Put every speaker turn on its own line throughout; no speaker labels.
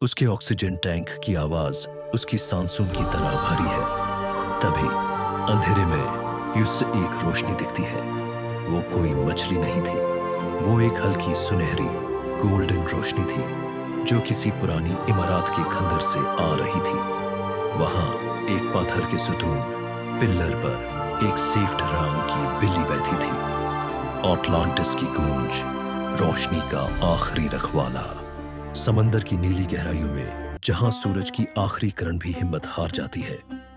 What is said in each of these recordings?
उसके oxygen tank की आवाज उसकी सांसों की तरह भारी है। तभी अंधेरे में उससे एक रोशनी दिखती है। वो कोई मछली नहीं थी, वो एक हल्की सुनहरी गोल्डन रोशनी थी जो किसी पुरानी इमारत के खंडर से आ रही थी। वहां एक पाथर के सुतून पिल्लर पर एक सेफ्ट राम की बिल्ली बैठी थी। अटलांटिस की गूंज, रोशनी का आखिरी रखवाला। समंदर की नीली गहराइयों में जहां सूरज की आखिरी किरण भी हिम्मत हार जाती है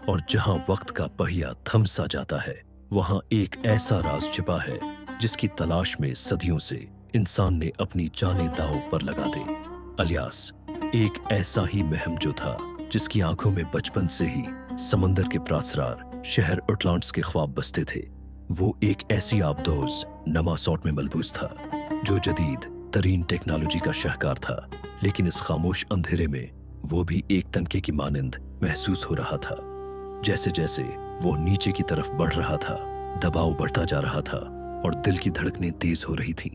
और जहां वक्त का पहिया थम सा जाता है, वहां एक ऐसा राज छिपा है जिसकी तलाश में सदियों से इंसान ने अपनी जाने दांव पर लगा दे। अलियास एक ऐसा ही महम जो था जिसकी आंखों में बचपन से ही समंदर के प्रासरार शहर अटलांटिस के ख्वाब बसते थे। वो एक ऐसी आबदोज नमासौट में मलबूस था जो जदीद तरीन टेक्नोलॉजी का शाहकार था, लेकिन इस खामोश अंधेरे में वो भी एक तनके की मानिंद महसूस हो रहा था। जैसे जैसे वो नीचे की तरफ बढ़ रहा था, दबाव बढ़ता जा रहा था और दिल की धड़कनें तेज हो रही थीं।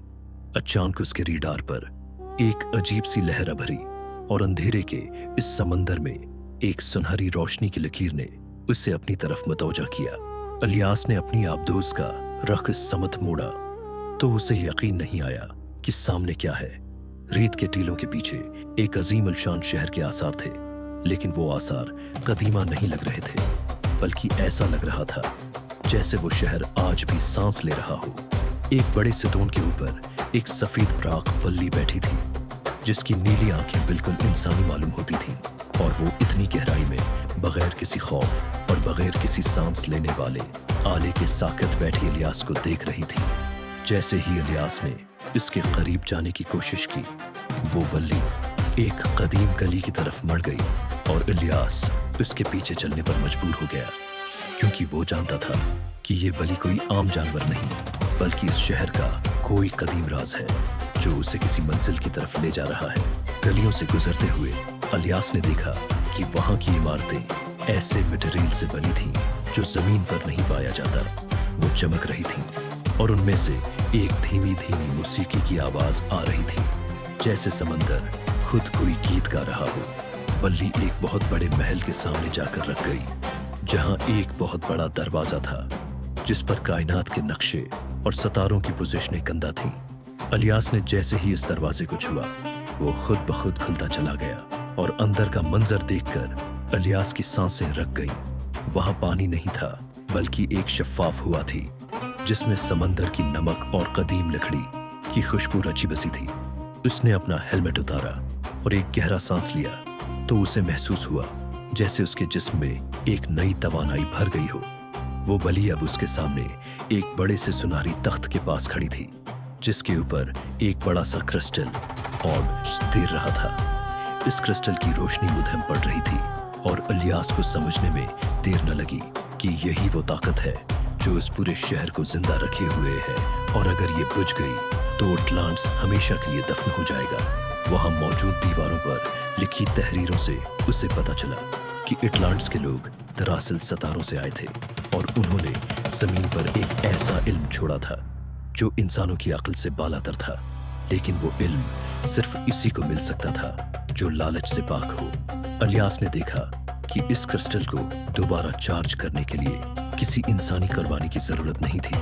अचानक उसके रडार पर एक अजीब सी लहर भरी और अंधेरे के इस समंदर में एक सुनहरी रोशनी की लकीर ने उसे अपनी तरफ मतवजा किया। अलियास ने अपनी आबदोज का रख समत मोड़ा तो उसे यकीन नहीं आया कि सामने क्या है। रेत के टीलों के पीछे एक अजीम अलशान शहर के आसार थे, लेकिन वो आसार कदीमा नहीं लग रहे थे, बल्कि ऐसा लग रहा था जैसे वो शहर आज भी सांस ले रहा हो। एक बड़े सितून के ऊपर एक सफेद प्राक बल्ली बैठी थी जिसकी नीली आंखें बिल्कुल इंसानी मालूम होती थीं, और वो इतनी गहराई में बगैर किसी खौफ और बगैर किसी सांस लेने वाले आले के साकत बैठी इलियास को देख रही थी। जैसे ही इलियास ने इसके करीब जाने की कोशिश की, वो बल्ली एक कदीम गली की तरफ मड़ गई और इलियास उसके पीछे चलने पर मजबूर हो गया, क्योंकि वो जानता था कि ये बल्ली कोई आम जानवर नहीं, बल्कि इस शहर का कोई कदीम राज है जो उसे किसी मंजिल की तरफ ले जा रहा है। गलियों से गुजरते हुए इलियास ने देखा कि वहां की इमारतें ऐसे मटेरियल से बनी थीं जो जमीन पर नहीं पाया जाता। वो चमक रही थीं और उनमें से एक धीमी धीमी मौसीकी की आवाज आ रही थी, जैसे समंदर खुद कोई गीत गा रहा हो। बल्ली एक बहुत बड़े महल के सामने जाकर रख गई, जहां एक बहुत बड़ा दरवाजा था जिस पर कायनात के नक्शे और सितारों की पोजीशनें कंधा थीं। इलियास ने जैसे ही इस दरवाजे को छुआ, वो खुद ब खुद खुलता चला गया और अंदर का मंजर देखकर इलियास की सांसें रक गईं। वहां पानी नहीं था, बल्कि एक शफ्फाफ हुआ थी जिसमें समंदर की नमक और कदीम लकड़ी की खुशबू रची बसी थी। उसने अपना हेलमेट उतारा और एक गहरा सांस लिया तो उसे महसूस हुआ जैसे उसके जिस्म में एक नई तवानाई भर गई हो। वो बली अब उसके सामने एक बड़े से सुनहरी तख्त के पास खड़ी थी, जिसके ऊपर एक बड़ा सा क्रिस्टल ऑर्ब तैर रहा था। इस क्रिस्टल की रोशनी मुधम पड़ रही थी और इलियास को समझने में देर न लगी कि यही वो ताकत है जो इस पूरे शहर को जिंदा रखे हुए है, और अगर ये बुझ गई तो अटलांटिस हमेशा के लिए दफन हो जाएगा। वहां मौजूद दीवारों पर लिखी तहरीरों से उसे पता चला कि अटलांटिस के लोग दरअसल सितारों से आए थे और उन्होंने जमीन पर एक ऐसा इल्म छोड़ा था जो इंसानों की अक्ल से बालातर था, लेकिन वो इल्म सिर्फ इसी को मिल सकता था जो लालच से पाक हो। इलियास ने देखा कि इस क्रिस्टल को दोबारा चार्ज करने के लिए किसी इंसानी कुर्बानी की जरूरत नहीं थी,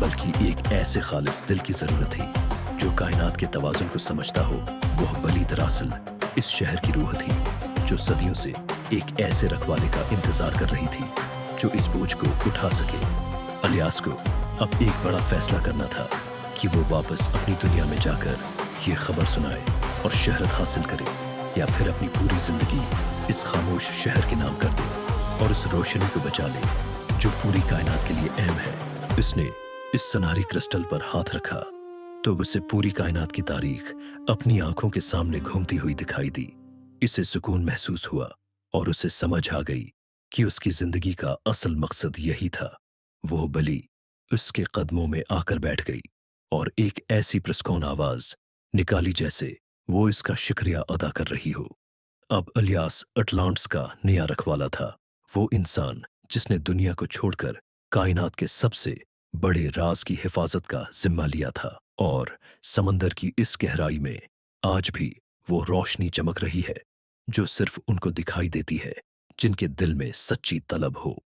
बल्कि एक ऐसे खालिस दिल की जरूरत थी जो कायनात के तवाज़ुन को समझता हो। वह बली दरअसल इस शहर की रूह थी जो सदियों से एक ऐसे रखवाले का इंतजार कर रही थी जो इस बोझ को उठा सके। इलियास को अब एक बड़ा फैसला करना था कि वो वापस अपनी दुनिया में जाकर ये खबर सुनाए और शहरत हासिल करे, या फिर अपनी पूरी जिंदगी इस खामोश शहर के नाम कर दे और इस रोशनी को बचा ले जो पूरी कायनात के लिए अहम है। उसने इस सुनहरी क्रिस्टल पर हाथ रखा तो उसे पूरी कायनात की तारीख अपनी आंखों के सामने घूमती हुई दिखाई दी। इसे सुकून महसूस हुआ और उसे समझ आ गई कि उसकी जिंदगी का असल मकसद यही था। वो बली उसके कदमों में आकर बैठ गई और एक ऐसी पुरस्कौन आवाज निकाली जैसे वो इसका शुक्रिया अदा कर रही हो। अब इलियास अटलांटिस का नया रखवाला था, वो इंसान जिसने दुनिया को छोड़कर कायनात के सबसे बड़े राज की हिफाजत का जिम्मा लिया था, और समंदर की इस गहराई में आज भी वो रोशनी चमक रही है जो सिर्फ उनको दिखाई देती है जिनके दिल में सच्ची तलब हो।